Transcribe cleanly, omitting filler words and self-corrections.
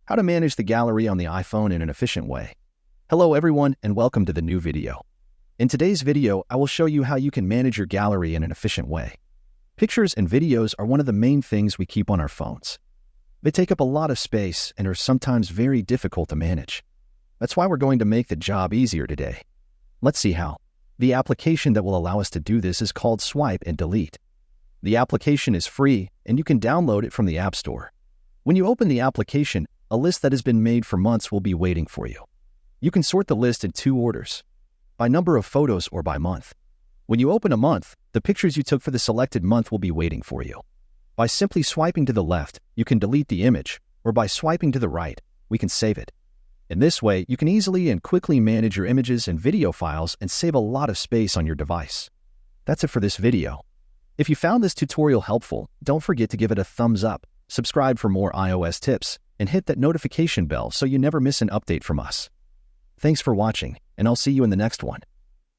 How to manage the gallery on the iPhone in an efficient way. Hello everyone and welcome to the new video. In today's video, I will show you how you can manage your gallery in an efficient way. Pictures and videos are one of the main things we keep on our phones. They take up a lot of space and are sometimes very difficult to manage. That's why we're going to make the job easier today. Let's see how. The application that will allow us to do this is called Swipe and Delete. The application is free and you can download it from the App Store. When you open the application, a list that has been made for months will be waiting for you. You can sort the list in two orders, by number of photos or by month. When you open a month, the pictures you took for the selected month will be waiting for you. By simply swiping to the left, you can delete the image, or by swiping to the right, we can save it. In this way, you can easily and quickly manage your images and video files and save a lot of space on your device. That's it for this video. If you found this tutorial helpful, don't forget to give it a thumbs up, subscribe for more iOS tips, and hit that notification bell so you never miss an update from us. Thanks for watching, and I'll see you in the next one.